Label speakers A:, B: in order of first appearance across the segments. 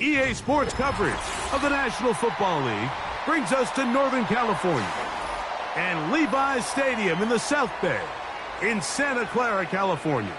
A: EA Sports coverage of the National Football League brings us to Northern California and Levi's Stadium in the South Bay in Santa Clara, California.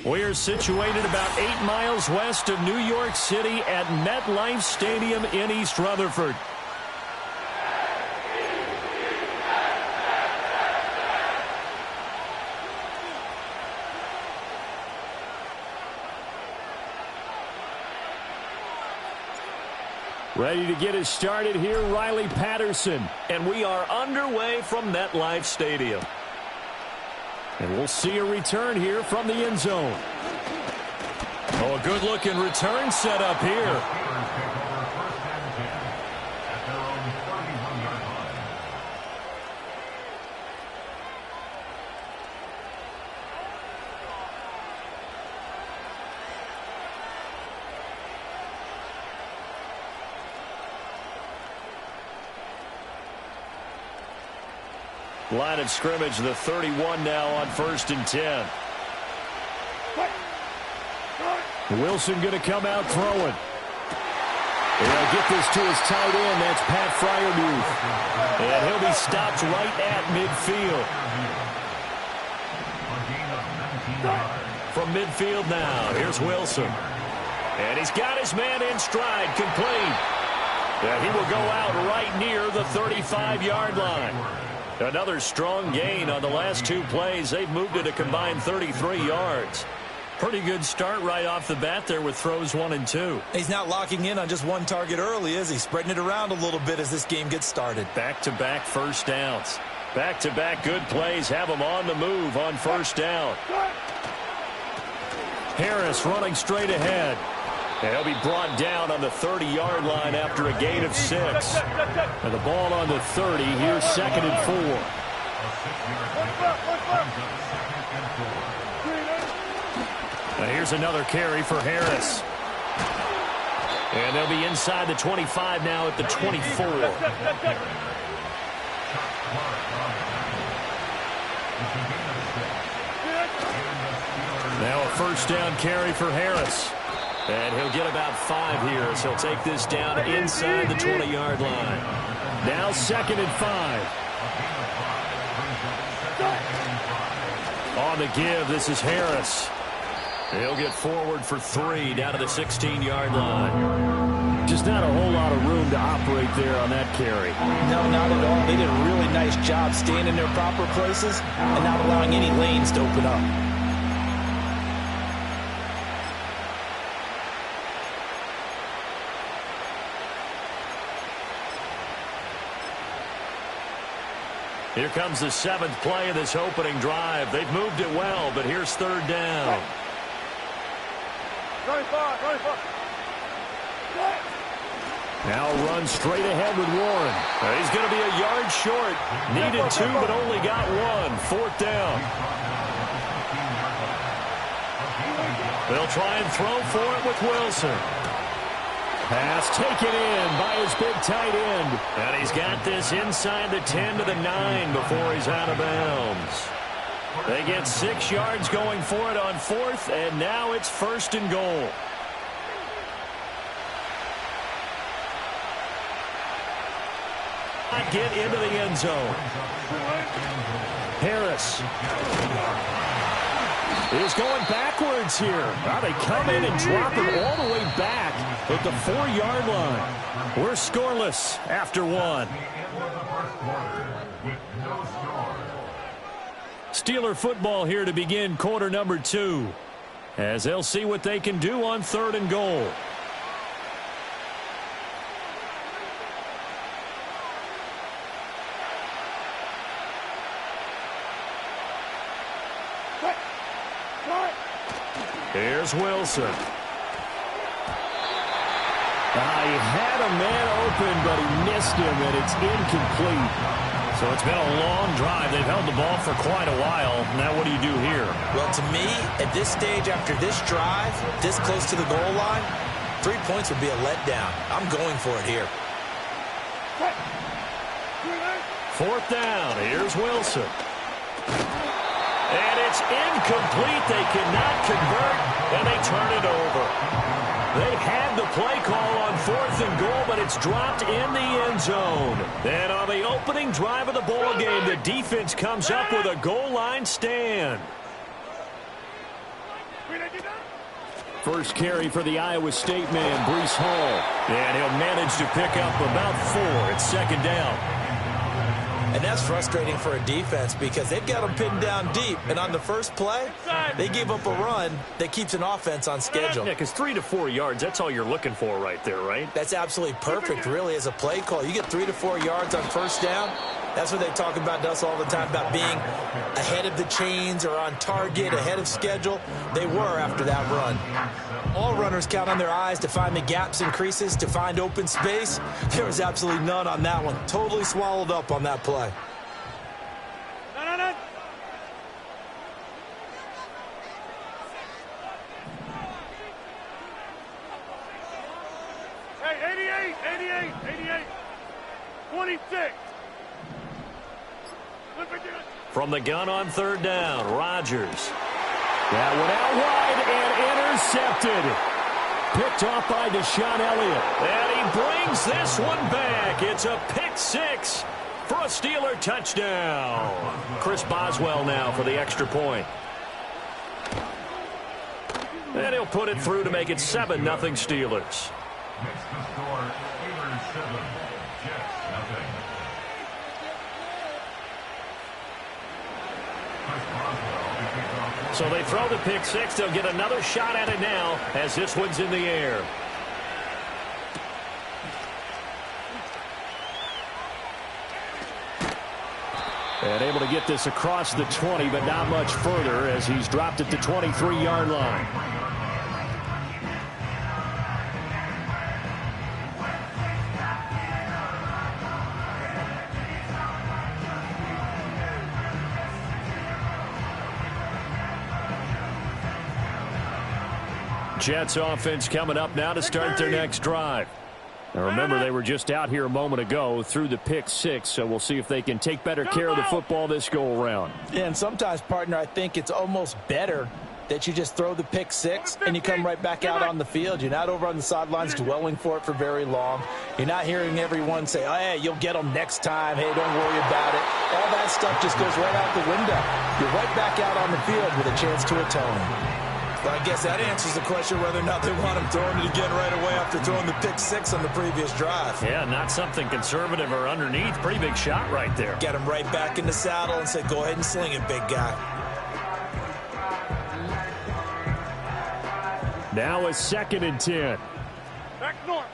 B: We're situated about 8 miles west of New York City at MetLife Stadium in East Rutherford. Ready to get us started here, Riley Patterson. And we are underway from MetLife Stadium. And we'll see a return here from the end zone. Oh, a good-looking return set up here. Line of scrimmage, the 31 now on 1st and 10. Wilson going to come out throwing. He'll get this to his tight end. That's Pat Fryermuth. And he'll be stopped right at midfield. From midfield now, here's Wilson. And he's got his man in stride, complete. And he will go out right near the 35-yard line. Another strong gain on the last 2 plays. They've moved it a combined 33 yards. Pretty good start right off the bat there with throws 1 and 2.
C: He's not locking in on just one target early, is he? Spreading it around a little bit as this game gets started.
B: Back-to-back first downs. Back-to-back good plays have him on the move on first down. Harris running straight ahead. And he'll be brought down on the 30-yard line after a gain of 6. And the ball on the 30. Here's 2nd and 4. Now here's another carry for Harris. And they'll be inside the 25 now at the 24. Now a first down carry for Harris. And he'll get about 5 here as he'll take this down inside the 20-yard line. Now 2nd and 5. On the give, this is Harris. He'll get forward for 3 down to the 16-yard line. Just not a whole lot of room to operate there on that carry.
C: No, not at all. They did a really nice job staying in their proper places and not allowing any lanes to open up.
B: Here comes the 7th play of this opening drive. They've moved it well, but here's 3rd down. Now run straight ahead with Warren. He's going to be a yard short. Needed 2, but only got 1. 4th down. They'll try and throw for it with Wilson. Pass taken in by his big tight end. And he's got this inside the 10 to the 9 before he's out of bounds. They get 6 yards going for it on 4th, and now it's 1st and goal. Get into the end zone. Harris is going backwards here. Now they come in and drop it all the way back at the 4-yard line. We're scoreless after 1. Steeler football here to begin quarter number 2, as they'll see what they can do on 3rd and goal. Here's Wilson. He had a man open, but he missed him, and it's incomplete. So it's been a long drive. They've held the ball for quite a while. Now what do you do here?
C: Well, to me, at this stage, after this drive, this close to the goal line, 3 points would be a letdown. I'm going for it here.
B: 4th down. Here's Wilson. And it's incomplete. They cannot convert, and they turn it over. They had the play call on 4th and goal, but it's dropped in the end zone. And on the opening drive of the ball game, the defense comes up with a goal line stand. First carry for the Iowa State man, Breece Hall. And he'll manage to pick up about 4. It's 2nd down.
C: And that's frustrating for a defense because they've got them pinned down deep. And on the first play, they gave up a run that keeps an offense on schedule.
B: Yeah, because 3 to 4 yards, that's all you're looking for right there, right?
C: That's absolutely perfect, really, as a play call. You get 3 to 4 yards on first down. That's what they talk about to us all the time, about being ahead of the chains or on target, ahead of schedule. They were after that run. All runners count on their eyes to find the gaps and creases, to find open space. There was absolutely none on that one. Totally swallowed up on that play.
D: Hey, 88, 26.
B: From the gun on third down, Rodgers. That one out wide and intercepted. Picked off by Deshaun Elliott. And he brings this one back. It's a pick six for a Steeler touchdown. Chris Boswell now for the extra point. And he'll put it through to make it 7-0 Steelers.
D: Next to score, Steelers 7, Jets nothing.
B: So they throw the pick six. They'll get another shot at it now as this one's in the air. And able to get this across the 20, but not much further as he's dropped it to 23-yard line. Jets offense coming up now to start their next drive. Now remember, they were just out here a moment ago through the pick six, so we'll see if they can take better care of the football this go-around.
C: Yeah, and sometimes, partner, I think it's almost better that you just throw the pick six and you come right back out on the field. You're not over on the sidelines dwelling for it for very long. You're not hearing everyone say, oh, hey, you'll get them next time. Hey, don't worry about it. All that stuff just goes right out the window. You're right back out on the field with a chance to atone. Well, I guess that answers the question whether or not they want him throwing it again right away after throwing the pick six on the previous drive.
B: Yeah, not something conservative or underneath. Pretty big shot right there.
C: Get him right back in the saddle and say, go ahead and sling it, big guy.
B: Now a 2nd and 10.
A: Back north.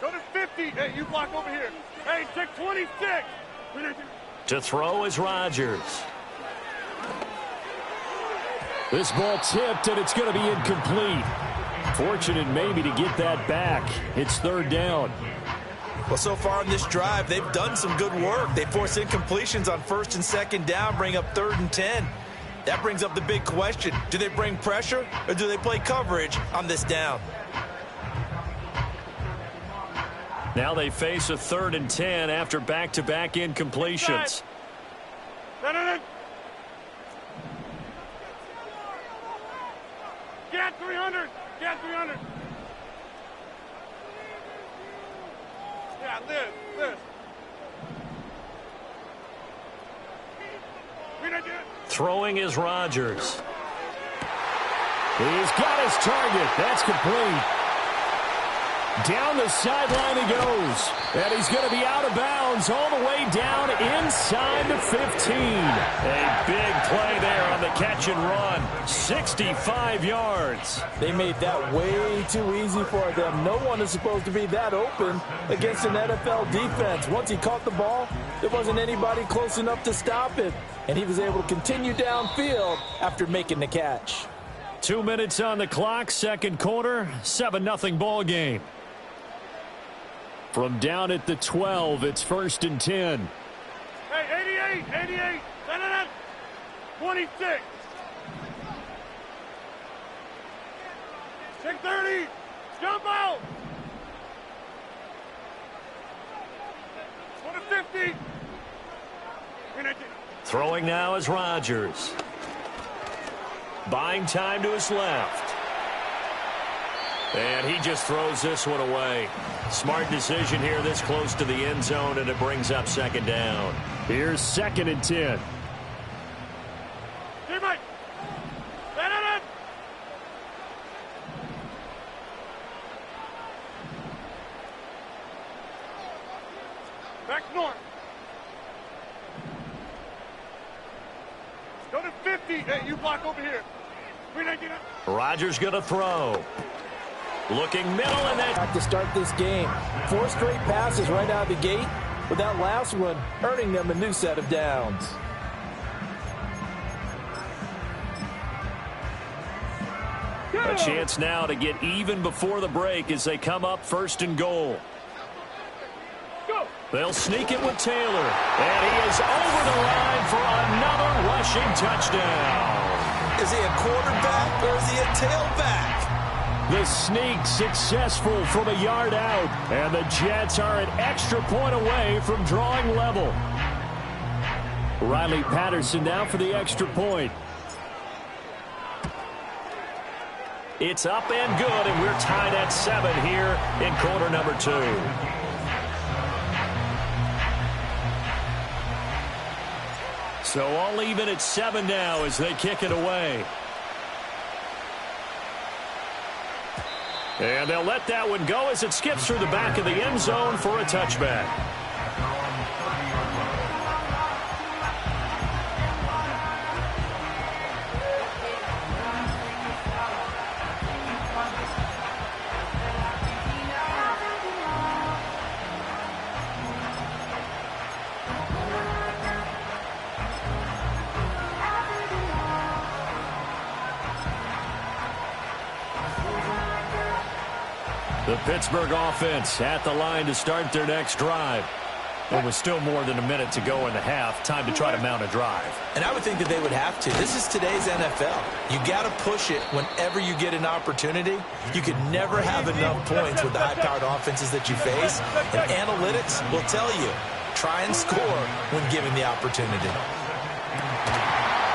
A: Go to 50. Hey, you block over here. Hey, check 26.
B: To throw is Rodgers. This ball tipped, and it's going to be incomplete. Fortunate maybe to get that back. It's 3rd down.
C: Well, so far in this drive, they've done some good work. They force incompletions on 1st and 2nd down, bring up 3rd and 10. That brings up the big question. Do they bring pressure, or do they play coverage on this down?
B: Now they face a 3rd and 10 after back-to-back incompletions.
A: Get 300. Get 300. Yeah, live.
B: Throwing is Rodgers. He's got his target. That's complete. Down the sideline he goes. And he's going to be out of bounds all the way down inside the 15. A big play there on the catch and run. 65 yards.
C: They made that way too easy for them. No one is supposed to be that open against an NFL defense. Once he caught the ball, there wasn't anybody close enough to stop him. And he was able to continue downfield after making the catch.
B: 2 minutes on the clock, 2nd quarter, 7-0 ball game. From down at the 12, it's 1st and 10.
A: Hey, 88. 26. Check 30. Jump out. Go to 50.
B: Throwing now is Rodgers. Buying time to his left. And he just throws this one away. Smart decision here this close to the end zone, and it brings up 2nd down. Here's 2nd and 10.
A: Teammate. Back north. Go to 50. Hey, you block over here.
B: Rodgers going to throw. Looking middle, and that
C: To start this game, 4 straight passes right out of the gate, with that last one earning them a new set of downs.
B: a chance now to get even before the break as they come up 1st and goal. They'll sneak it with Taylor, and he is over the line for another rushing touchdown.
C: Is he a quarterback or is he a tailback?
B: The sneak successful from a yard out. And the Jets are an extra point away from drawing level. Riley Patterson now for the extra point. It's up and good, and we're tied at 7 here in quarter number 2. So all even at 7 now as they kick it away. And they'll let that one go as it skips through the back of the end zone for a touchback. The Pittsburgh offense at the line to start their next drive. There was still more than a minute to go in the half. Time to try to mount a drive.
C: And I would think that they would have to. This is today's NFL. You got to push it whenever you get an opportunity. You can never have enough points with the high-powered offenses that you face. And analytics will tell you, try and score when given the opportunity.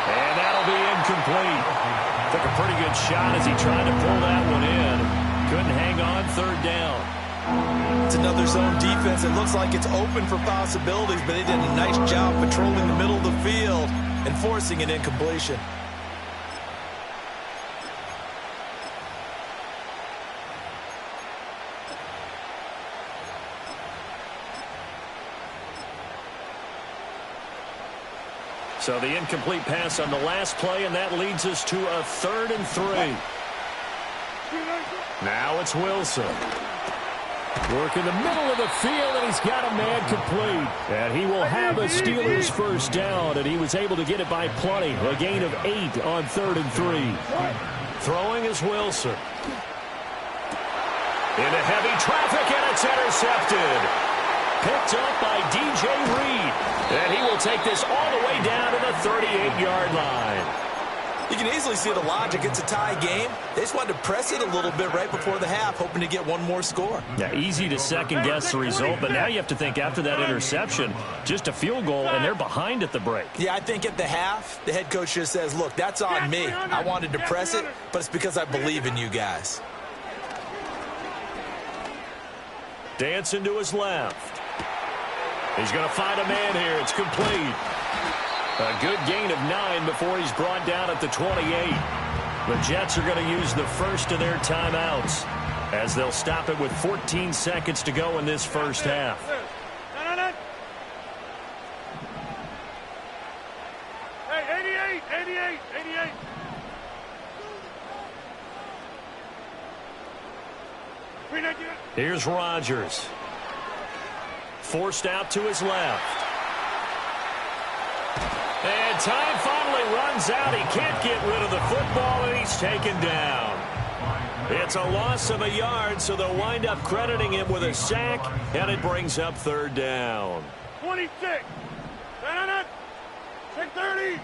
B: And that'll be incomplete. Took a pretty good shot as he tried to pull that one in. Couldn't hang on, third down.
C: It's another zone defense. It looks like it's open for possibilities, but they did a nice job patrolling the middle of the field and forcing an incompletion.
B: So the incomplete pass on the last play, and that leads us to a 3rd and 3. Now it's Wilson. Working the middle of the field, and he's got a man complete. And he will have a Steelers first down, and he was able to get it by plenty. A gain of 8 on 3rd and 3. Throwing is Wilson. Into heavy traffic, and it's intercepted. Picked up by DJ Reed. And he will take this all the way down to the 38-yard line.
C: You can easily see the logic. It's a tie game. They just wanted to press it a little bit right before the half, hoping to get one more score.
B: Yeah, easy to second-guess the result, but now you have to think after that interception, just a field goal, and they're behind at the break.
C: Yeah, I think at the half, the head coach just says, look, that's on me. I wanted to press it, but it's because I believe in you guys.
B: Dancing to his left. He's going to find a man here. It's complete. A good gain of 9 before he's brought down at the 28. The Jets are going to use the first of their timeouts as they'll stop it with 14 seconds to go in this first half.
A: Hey, 88.
B: Here's Rodgers. Forced out to his left. And time finally runs out. He can't get rid of the football, and he's taken down. It's a loss of a yard, so they'll wind up crediting him with a sack, and it brings up 3rd down.
A: 26. 630.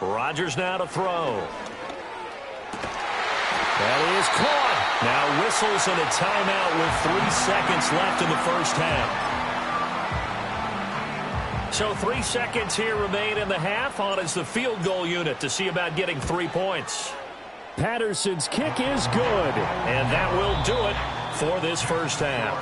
B: Rodgers now to throw. That is caught. Now whistles and a timeout with 3 seconds left in the first half. So 3 seconds here remain in the half. On is the field goal unit to see about getting 3 points. Patterson's kick is good. And that will do it for this first half.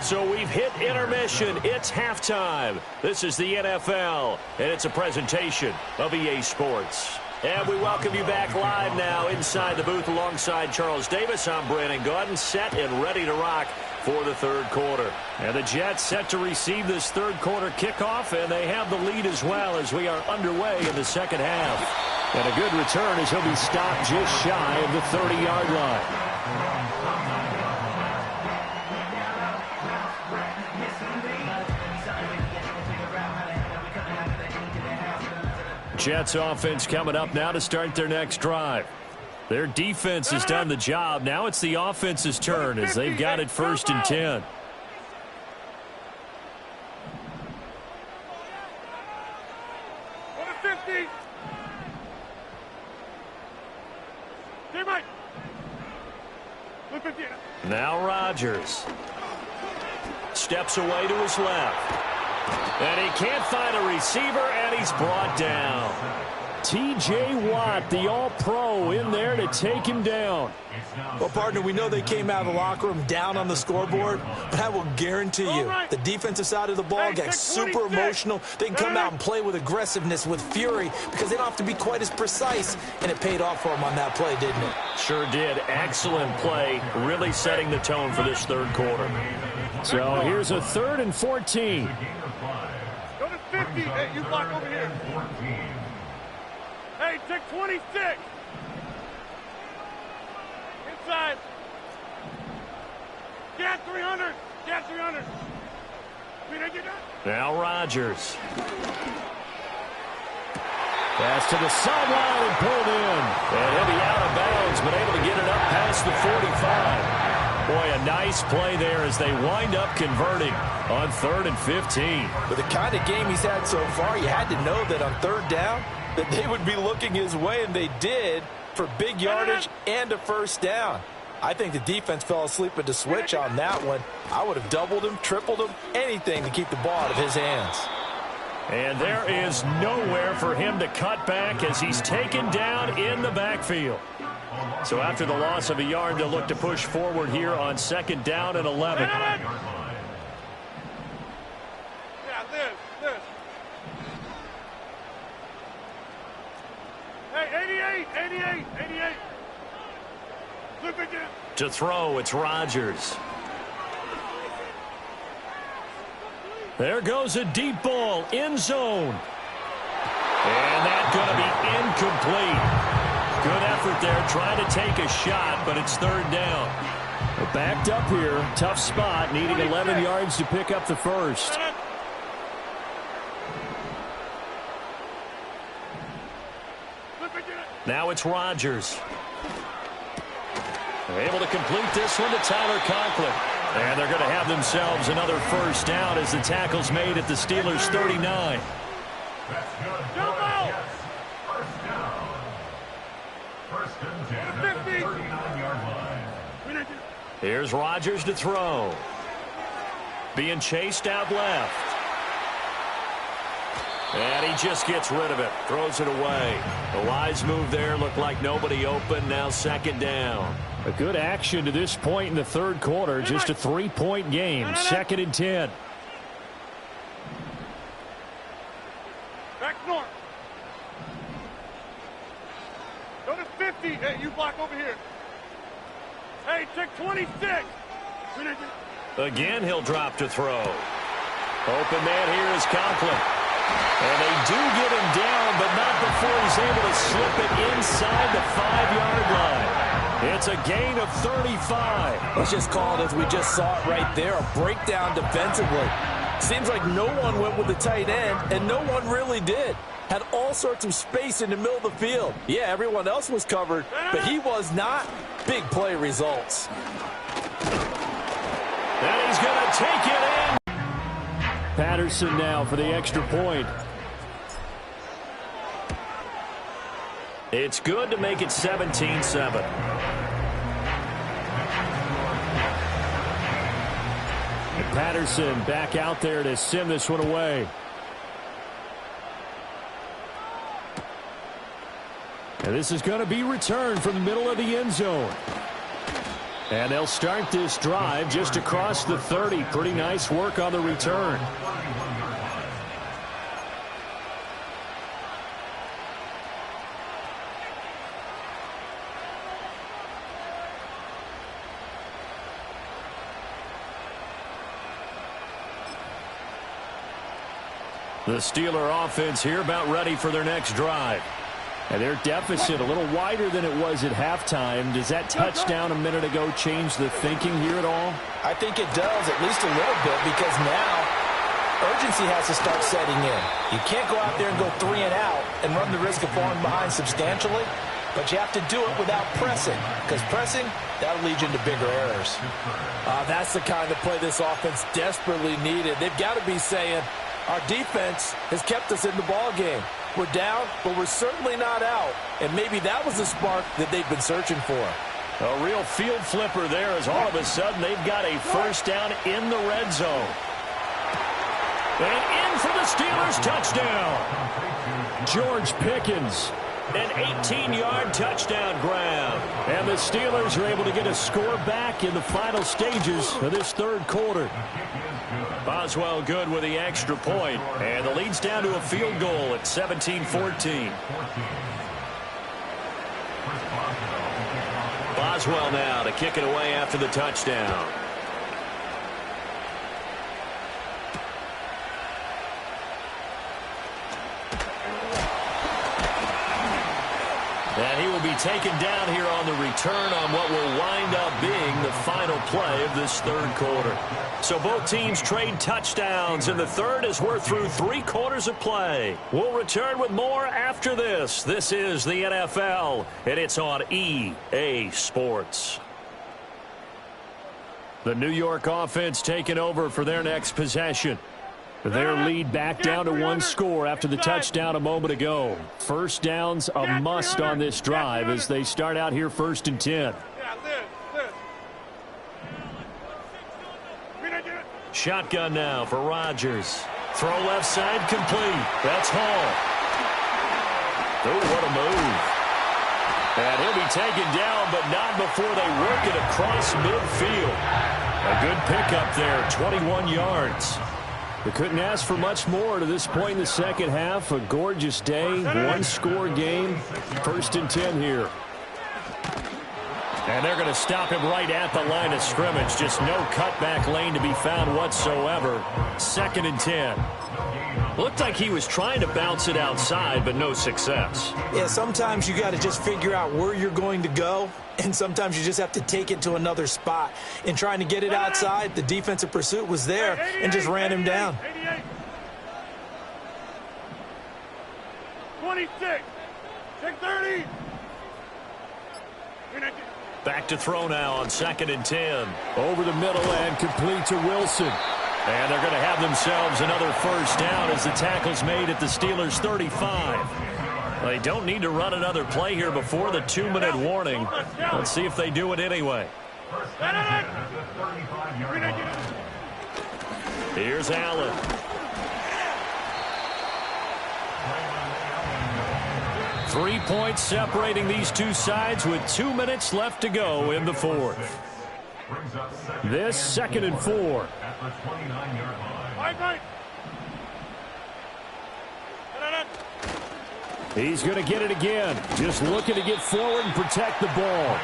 B: So we've hit intermission. It's halftime. This is the NFL, and it's a presentation of EA Sports. And we welcome you back live now inside the booth alongside Charles Davis. I'm Brandon Gaudin, set and ready to rock for the 3rd quarter. And the Jets set to receive this 3rd quarter kickoff, and they have the lead as well as we are underway in the second half. And a good return as he'll be stopped just shy of the 30-yard line. Jets offense coming up now to start their next drive. Their defense has done the job. Now it's the offense's turn as they've got it 1st and 10.
A: 50. Teammate.
B: Now Rodgers steps away to his left. And he can't find a receiver, and he's brought down. T.J. Watt, the all-pro, in there to take him down.
C: Well, partner, we know they came out of the locker room down on the scoreboard, but I will guarantee you the defensive side of the ball got super emotional. They can come out and play with aggressiveness, with fury, because they don't have to be quite as precise, and it paid off for them on that play, didn't it?
B: Sure did. Excellent play, really setting the tone for this third quarter. So here's a 3rd and 14.
A: Go to 50. Hey, you block over here. Hey, take 26. Inside. Get 300. Get 300.
B: Now Rodgers. Pass to the sideline and pulled in. And he'll be out of bounds, but able to get it up past the 45. Boy, a nice play there as they wind up converting on 3rd and 15.
C: With the kind of game he's had so far, you had to know that on 3rd down, that they would be looking his way, and they did, for big yardage and a 1st down. I think the defense fell asleep at the switch on that one. I would have doubled him, tripled him, anything to keep the ball out of his hands.
B: And there is nowhere for him to cut back as he's taken down in the backfield. So after the loss of a yard, they'll look to push forward here on 2nd down and 11.
A: Yeah, this. Hey, 88. Flip it down.
B: To throw, it's Rodgers. There goes a deep ball, end zone. And that's going to be incomplete. Good effort there, trying to take a shot, but it's 3rd down. Well, backed up here, tough spot, needing 11 yards to pick up the first. Now it's Rodgers. They're able to complete this one to Tyler Conklin. And they're going to have themselves another 1st down as the tackle's made at the Steelers' 39. Here's Rodgers to throw. Being chased out left. And he just gets rid of it. Throws it away. A wise move there. Looked like nobody open. Now 2nd down. A good action to this point in the 3rd quarter. Just a 3-point game. 2nd and 10.
A: Back north. Go to 50. Hey, you block over here. Hey, take 26.
B: Again, he'll drop to throw. Open man here is Conklin. And they do get him down, but not before he's able to slip it inside the 5-yard line. It's a gain of 35.
C: Let's just call it as we just saw it right there, a breakdown defensively. Seems like no one went with the tight end, and no one really did. Had all sorts of space in the middle of the field. Yeah, everyone else was covered, but he was not. Big play results.
B: And he's going to take it in. Patterson now for the extra point. It's good to make it 17-7. Patterson back out there to send this one away. And this is going to be returned from the middle of the end zone. And they'll start this drive just across the 30. Pretty nice work on the return. The Steeler offense here about ready for their next drive. And their deficit a little wider than it was at halftime. Does that touchdown a minute ago change the thinking here at all?
C: I think it does, at least a little bit, because now urgency has to start setting in. You can't go out there and go 3 and out and run the risk of falling behind substantially, but you have to do it without pressing, because pressing, that'll lead you into bigger errors. That's the kind of play this offense desperately needed. They've got to be saying, Our defense has kept us in the ball game. We're down, but we're certainly not out. And maybe that was the spark that they've been searching for.
B: A real field flipper there as all of a sudden they've got a first down in the red zone. And in for the Steelers touchdown. George Pickens, an 18-yard touchdown grab. And the Steelers are able to get a score back in the final stages of this third quarter. Boswell good with the extra point, and the lead's down to a field goal at 17-14. Boswell now to kick it away after the touchdown. And he will be taken down here on the return on what will wind up being the final play of this third quarter. So both teams trade touchdowns in the third as we're through 3 quarters of play. We'll return with more after this. This is the NFL, and it's on EA Sports. The New York offense taking over for their next possession. Their lead back down to 1 score after the touchdown a moment ago. First down's a must on this drive as they start out here 1st and 10. Shotgun now for Rodgers. Throw left side complete. That's Hall. Oh, what a move. And he'll be taken down, but not before they work it across midfield. A good pickup there, 21 yards. They couldn't ask for much more to this point in the second half. A gorgeous day, 1-score game, 1st and 10 here. And they're going to stop him right at the line of scrimmage. Just no cutback lane to be found whatsoever. 2nd and 10. Looked like he was trying to bounce it outside, but no success.
C: Yeah, sometimes you got to just figure out where you're going to go, and sometimes you just have to take it to another spot. In trying to get it outside, the defensive pursuit was there and just ran him down.
A: 26, 630.
B: Back to throw now on 2nd and 10. Over the middle and complete to Wilson. And they're going to have themselves another first down as the tackle's made at the Steelers' 35. They don't need to run another play here before the 2-minute warning. Let's see if they do it anyway. Here's Allen. Three points separating these two sides with 2 minutes left to go in the fourth. This 2nd and 4. He's going to get it again. Just looking to get forward and protect the ball.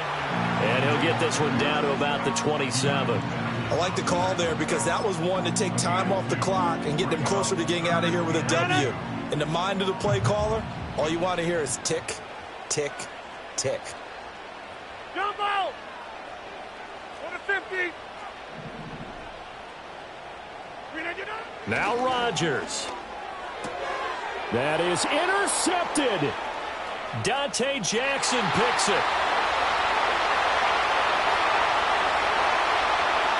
B: And he'll get this one down to about the 27.
C: I like the call there because that was one to take time off the clock and get them closer to getting out of here with a W. In the mind of the play caller, all you want to hear is tick, tick, tick.
A: Jump out! Go to 50.
B: Now Rodgers. That is intercepted. Dante Jackson picks it.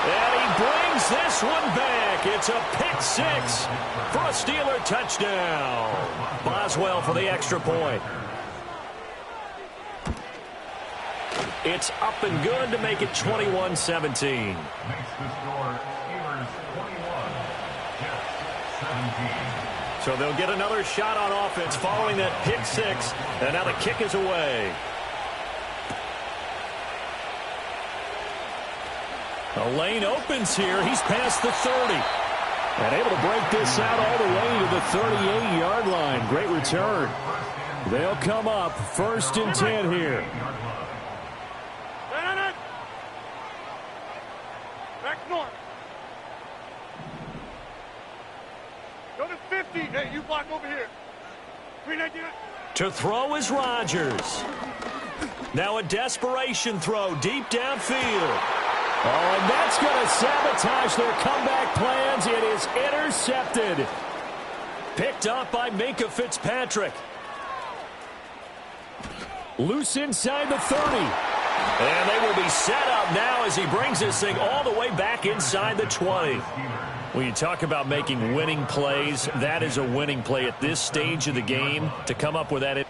B: And he brings this one back. It's a pick 6 for a Steeler touchdown. Boswell for the extra point. It's up and good to make it 21-17. So they'll get another shot on offense following that pick 6, and now the kick is away. A lane opens here. He's past the 30. And able to break this out all the way to the 38-yard line. Great return. They'll come up 1st and 10 here.
A: Back north. Go to 50. Hey, you block over here.
B: To throw is Rodgers. Now a desperation throw deep downfield. Oh, and that's going to sabotage their comeback plans. It is intercepted. Picked up by Minkah Fitzpatrick. Loose inside the 30. And they will be set up now as he brings this thing all the way back inside the 20. When you talk about making winning plays, that is a winning play at this stage of the game. To come up with that.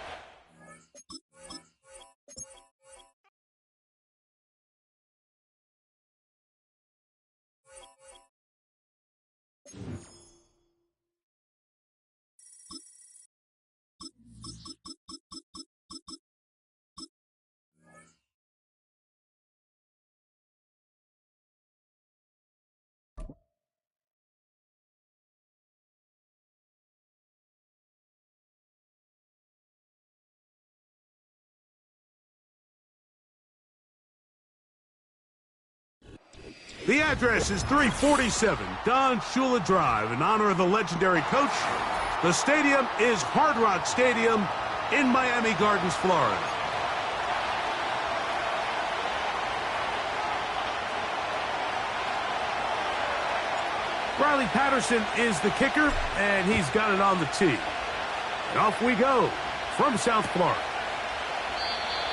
A: The address is 347 Don Shula Drive in honor of the legendary coach. The stadium is Hard Rock Stadium in Miami Gardens, Florida. Riley Patterson is the kicker, and he's got it on the tee. And off we go from South Florida.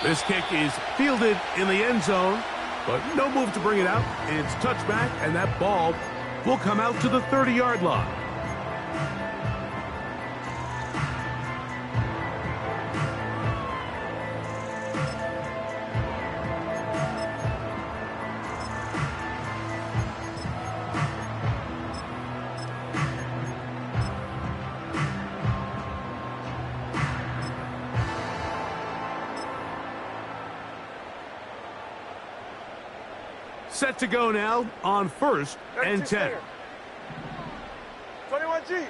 A: This kick is fielded in the end zone, but no move to bring it out. It's touchback, and that ball will come out to the 30-yard line. Set to go now on 1st and 10.
E: 21G.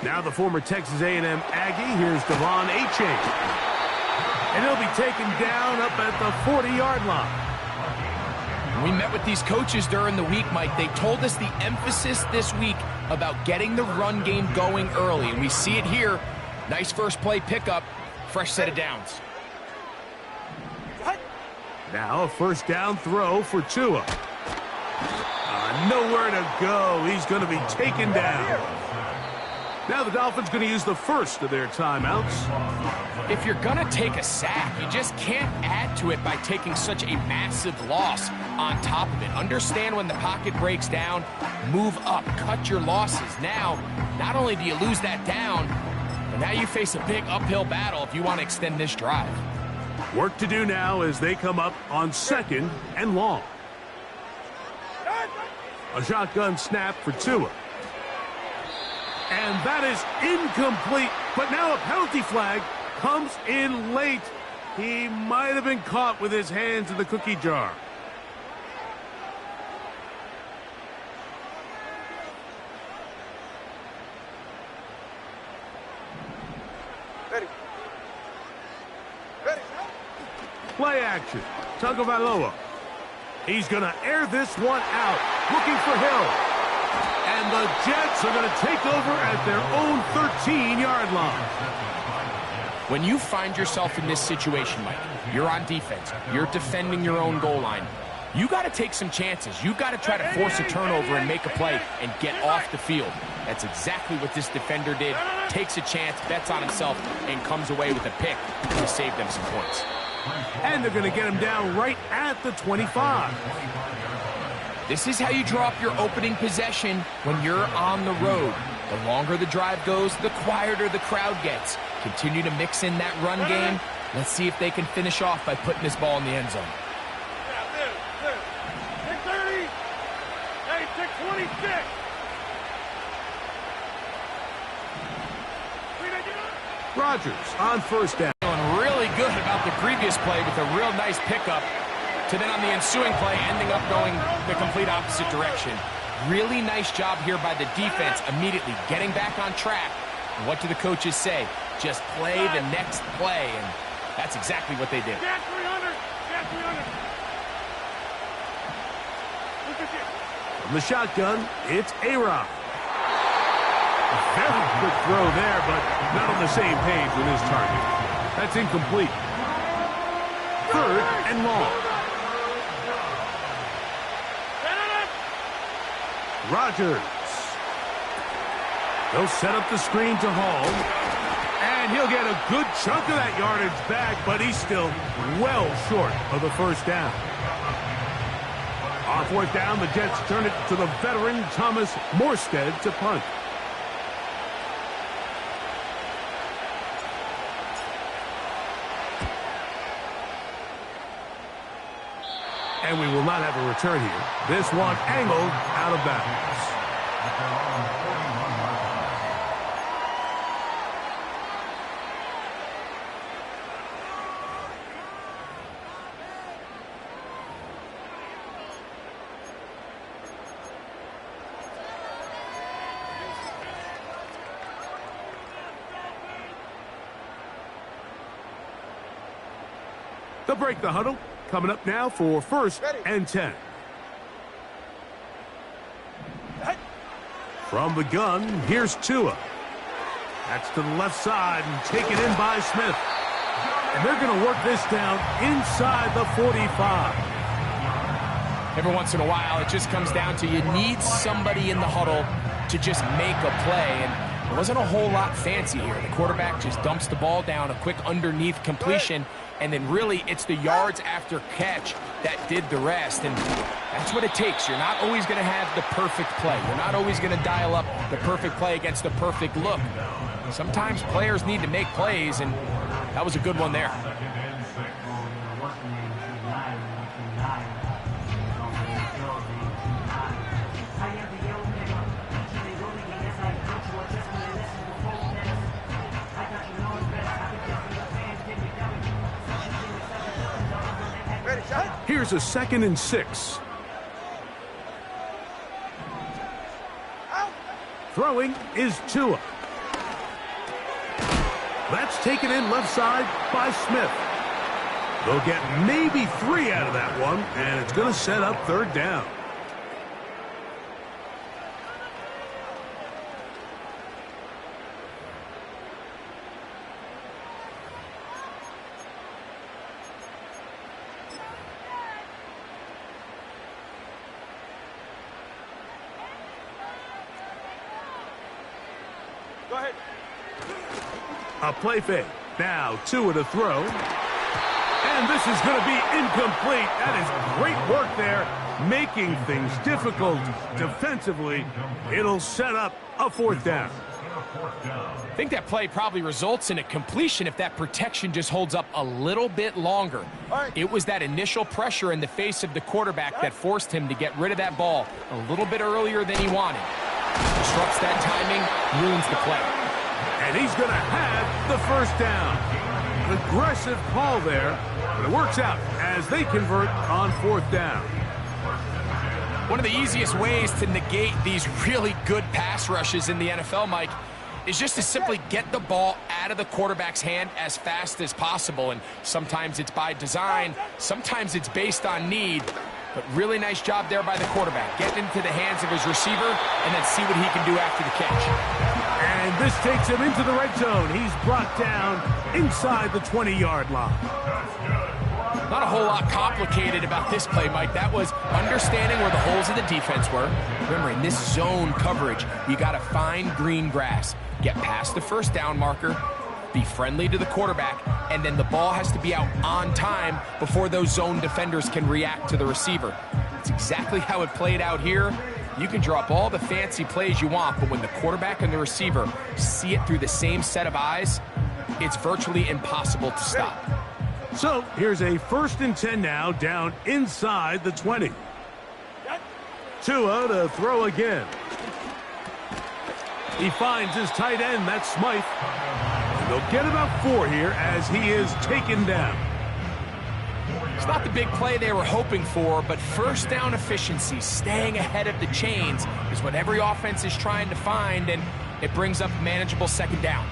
A: Now the former Texas A&M Aggie. Here's Devon Achane. And he'll be taken down up at the 40-yard line.
F: We met with these coaches during the week, Mike. They told us the emphasis this week about getting the run game going early. And we see it here. Nice first play pickup. Fresh set of downs.
A: Now a first down throw for Tua. Nowhere to go. He's going to be taken down. Now the Dolphins going to use the first of their timeouts.
F: If you're going to take a sack, you just can't add to it by taking such a massive loss on top of it. Understand when the pocket breaks down, move up, cut your losses. Now, not only do you lose that down, but now you face a big uphill battle if you want to extend this drive.
A: Work to do now as they come up on 2nd and long. A shotgun snap for Tua. And that is incomplete, but now a penalty flag comes in late. He might have been caught with his hands in the cookie jar. Play action. Tagovailoa. He's going to air this one out. Looking for Hill. And the Jets are going to take over at their own 13-yard line.
F: When you find yourself in this situation, Mike, you're on defense. You're defending your own goal line. You got to take some chances. You got to try to force a turnover and make a play and get off the field. That's exactly what this defender did. Takes a chance, bets on himself, and comes away with a pick to save them some points.
A: And they're going to get him down right at the 25.
F: This is how you draw up your opening possession when you're on the road. The longer the drive goes, the quieter the crowd gets. Continue to mix in that run game. Let's see if they can finish off by putting this ball in the end zone.
E: 630. Hey, 626.
A: Rodgers on first down.
F: Feeling really good about the previous play with a real nice pickup to then on the ensuing play ending up going the complete opposite direction. Really nice job here by the defense immediately getting back on track. And what do the coaches say? Just play the next play, and that's exactly what they did.
E: Get 300. Get 300.
A: From the shotgun, it's A-Rod. A very quick throw there, but not on the same page with his target. That's incomplete. 3rd and long. Rodgers. They'll set up the screen to Hall. And he'll get a good chunk of that yardage back, but he's still well short of the first down. On fourth down, the Jets turn it to the veteran Thomas Morstead to punt. And we will not have a return here. This one angled out of bounds. They'll break the huddle. Coming up now for 1st and 10. From the gun, here's Tua. That's to the left side and taken in by Smith. And they're going to work this down inside the 45.
F: Every once in a while, it just comes down to you need somebody in the huddle to just make a play. And it wasn't a whole lot fancy here. The quarterback just dumps the ball down, a quick underneath completion. And then really it's the yards after catch that did the rest. And that's what it takes. You're not always going to have the perfect play. You're not always going to dial up the perfect play against the perfect look. Sometimes players need to make plays, and that was a good one there.
A: Here's a 2nd and 6. Throwing is Tua. That's taken in left side by Smith. They'll get maybe 3 out of that one, and it's going to set up 3rd down.
E: Go ahead.
A: A play fake. Now Tua to throw. And this is going to be incomplete. That is great work there, making things difficult defensively. It'll set up a 4th down.
F: I think that play probably results in a completion if that protection just holds up a little bit longer. It was that initial pressure in the face of the quarterback that forced him to get rid of that ball a little bit earlier than he wanted. Disrupts that timing, ruins the play.
A: And he's going to have the 1st down. An aggressive call there, but it works out as they convert on 4th down.
F: One of the easiest ways to negate these really good pass rushes in the NFL, Mike, is just to simply get the ball out of the quarterback's hand as fast as possible. And sometimes it's by design, sometimes it's based on need. But really nice job there by the quarterback, getting into the hands of his receiver and then see what he can do after the catch.
A: And this takes him into the red zone. He's brought down inside the 20-yard line.
F: Not a whole lot complicated about this play, Mike. That was understanding where the holes of the defense were. Remember, in this zone coverage, you got to find green grass, get past the 1st down marker, be friendly to the quarterback, and then the ball has to be out on time before those zone defenders can react to the receiver. It's exactly how it played out here. You can draw up all the fancy plays you want, but when the quarterback and the receiver see it through the same set of eyes, it's virtually impossible to stop.
A: So here's a 1st and 10 now, down inside the 20. Tua to throw again. He finds his tight end, that's Smythe. And they'll get about 4 here as he is taken down.
F: It's not the big play they were hoping for, but 1st down efficiency, staying ahead of the chains, is what every offense is trying to find, and it brings up a manageable 2nd down.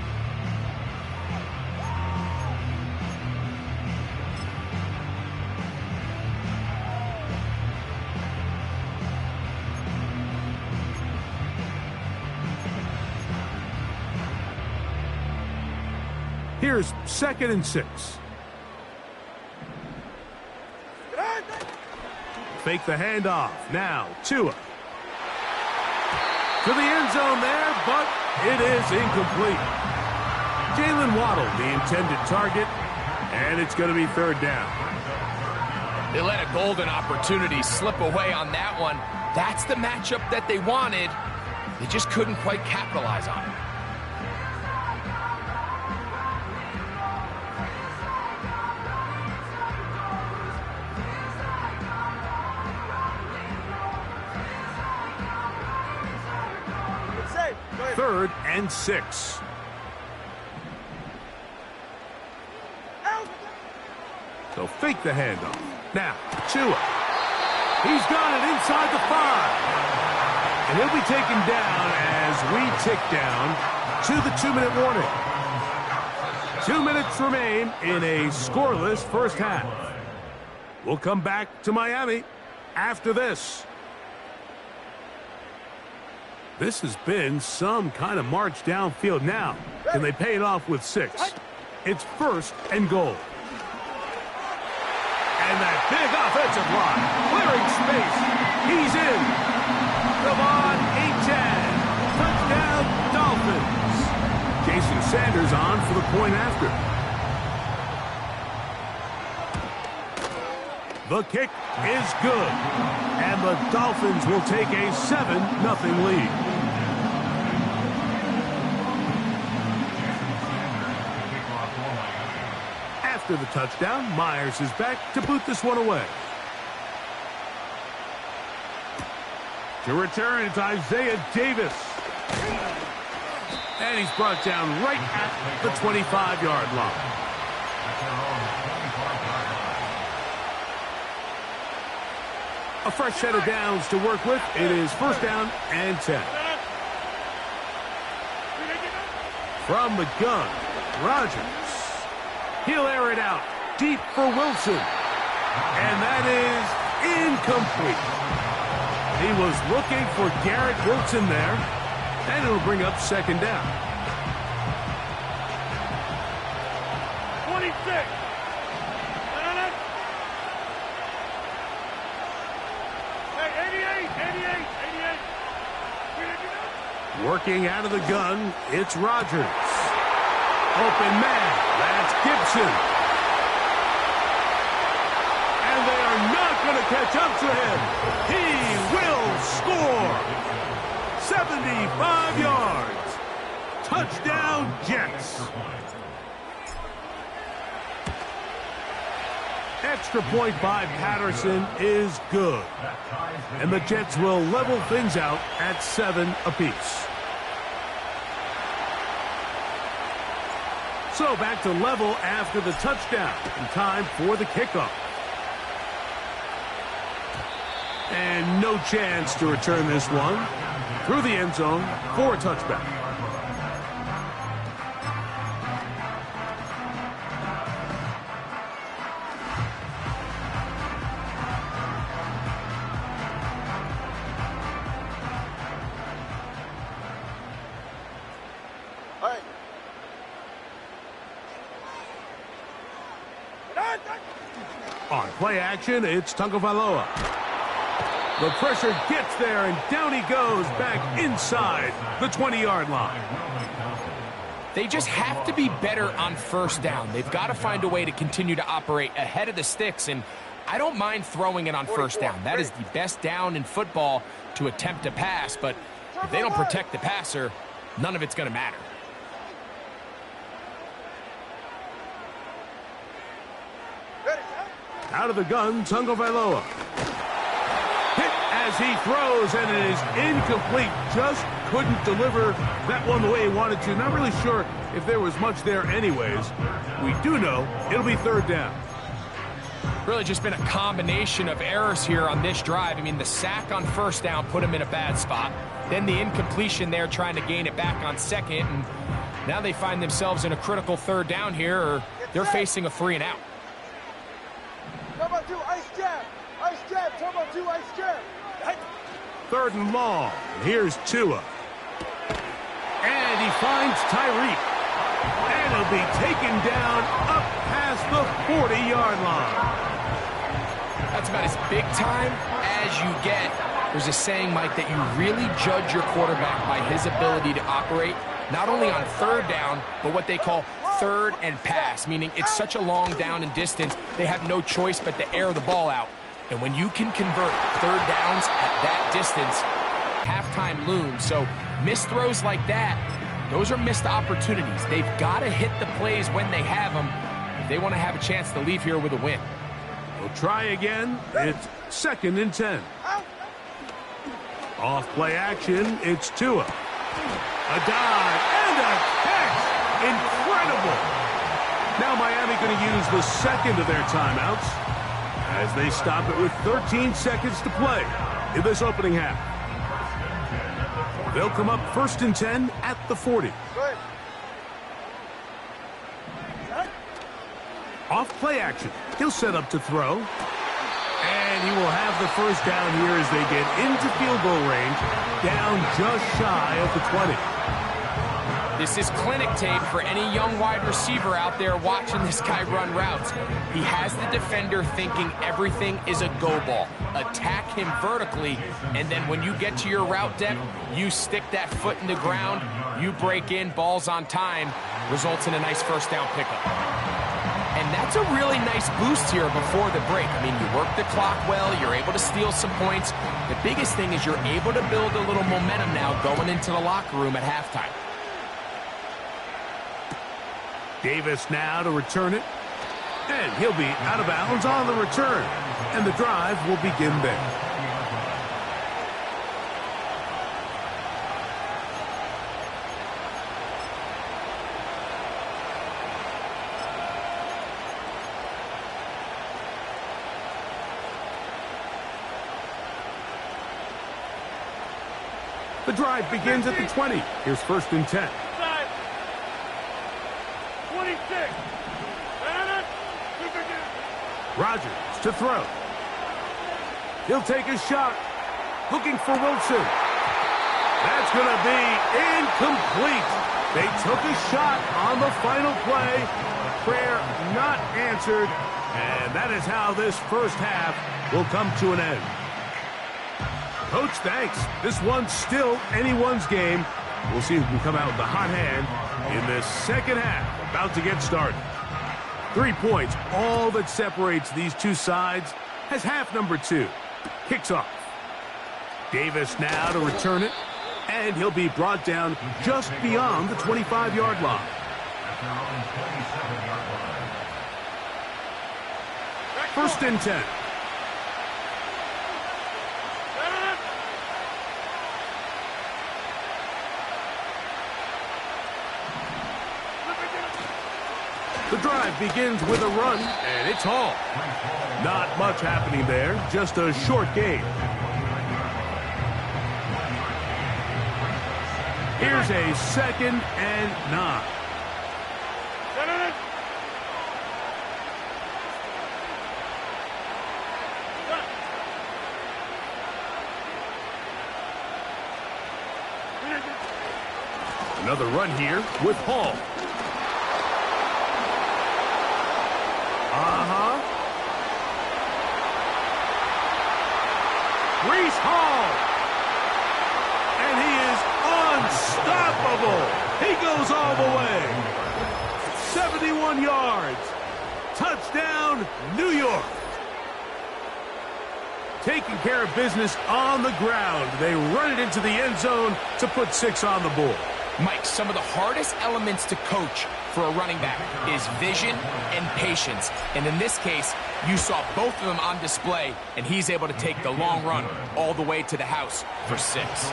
A: Here's 2nd and 6. Fake the handoff. Now, Tua. To the end zone there, but it is incomplete. Jalen Waddle, the intended target, and it's going to be 3rd down.
F: They let a golden opportunity slip away on that one. That's the matchup that they wanted. They just couldn't quite capitalize on it.
A: Third and 6. So fake the handoff. Now, Tua. He's got it inside the 5. And he'll be taken down as we tick down to the 2-minute warning. 2 minutes remain in a scoreless first half. We'll come back to Miami after this. This has been some kind of march downfield now. Can they pay it off with 6? It's 1st and goal. And that big offensive line, clearing space. He's in. Come on, Achan. Touchdown, Dolphins. Jason Sanders on for the point after. The kick is good. And the Dolphins will take a 7-0 lead. After the touchdown, Myers is back to boot this one away. To return, it's Isaiah Davis. And he's brought down right at the 25-yard line. A fresh set of downs to work with. It is 1st down and 10. From the gun, Rodgers. He'll air it out deep for Wilson. And that is incomplete. He was looking for Garrett Wilson there. And it'll bring up 2nd down.
E: 26. Hey, 88.
A: Working out of the gun, it's Rodgers. Open man, that's Gibson. And they are not going to catch up to him. He will score. 75 yards. Touchdown, Jets. Extra point by Patterson is good. And the Jets will level things out at 7 apiece. So back to level after the touchdown. And time for the kickoff. And no chance to return this one. Through the end zone for a touchback. On play action, it's Tagovailoa. The pressure gets there, and down he goes back inside the 20-yard line.
F: They just have to be better on 1st down. They've got to find a way to continue to operate ahead of the sticks, and I don't mind throwing it on 1st down. That is the best down in football to attempt to pass, but if they don't protect the passer, none of it's going to matter.
A: Out of the gun, Tagovailoa. Hit as he throws, and it is incomplete. Just couldn't deliver that one the way he wanted to. Not really sure if there was much there anyways. We do know it'll be 3rd down.
F: Really just been a combination of errors here on this drive. I mean, the sack on 1st down put him in a bad spot. Then the incompletion there trying to gain it back on 2nd. And now they find themselves in a critical 3rd down here, or they're facing a 3-and-out.
E: Turbo 2, ice jab. Ice jab, turbo 2, ice jab.
A: 3rd and long. Here's Tua. And he finds Tyreek. And he'll be taken down up past the 40-yard line.
F: That's about as big time as you get. There's a saying, Mike, that you really judge your quarterback by his ability to operate not only on 3rd down, but what they call third and pass, meaning it's such a long down and distance, they have no choice but to air the ball out. And when you can convert third downs at that distance, halftime looms. So missed throws like that, those are missed opportunities. They've got to hit the plays when they have them if they want to have a chance to leave here with a win.
A: We'll try again. It's 2nd and 10. Off play action, it's Tua. A dive and a catch. Incredible. Now Miami going to use the second of their timeouts as they stop it with 13 seconds to play in this opening half. They'll come up 1st and 10 at the 40. Off play action. He'll set up to throw. And he will have the first down here as they get into field goal range, down just shy of the 20.
F: This is clinic tape for any young wide receiver out there watching this guy run routes. He has the defender thinking everything is a go ball. Attack him vertically, and then when you get to your route depth, you stick that foot in the ground, you break in, balls on time, results in a nice first down pickup. And that's a really nice boost here before the break. I mean, you work the clock well, you're able to steal some points. The biggest thing is you're able to build a little momentum now going into the locker room at halftime.
A: Davis now to return it. And he'll be out of bounds on the return. And the drive will begin there. The drive begins at the 20. Here's 1st and 10.
E: 26.
A: Rodgers to throw. He'll take a shot. Looking for Wilson. That's going to be incomplete. They took a shot on the final play. Prayer not answered. And that is how this first half will come to an end. Coach, thanks. This one's still anyone's game. We'll see who can come out with the hot hand in this second half. About to get started. 3 points, all that separates these two sides, as half number 2 kicks off. Davis now to return it, and he'll be brought down just beyond the 25-yard line. First and 10. The drive begins with a run, and it's Hall. Not much happening there, just a short gain. Here's a 2nd and 9. Another run here with Hall. Breece Hall. And he is unstoppable. He goes all the way. 71 yards. Touchdown, New York. Taking care of business on the ground. They run it into the end zone to put 6 on the board.
F: Mike, some of the hardest elements to coach for a running back is vision and patience. And in this case, you saw both of them on display, and he's able to take the long run all the way to the house for 6.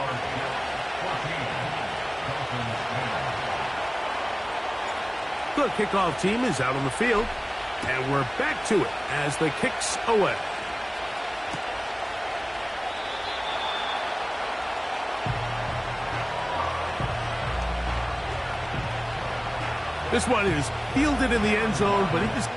A: The kickoff team is out on the field, and we're back to it as the kick's away. This one is fielded in the end zone, but he just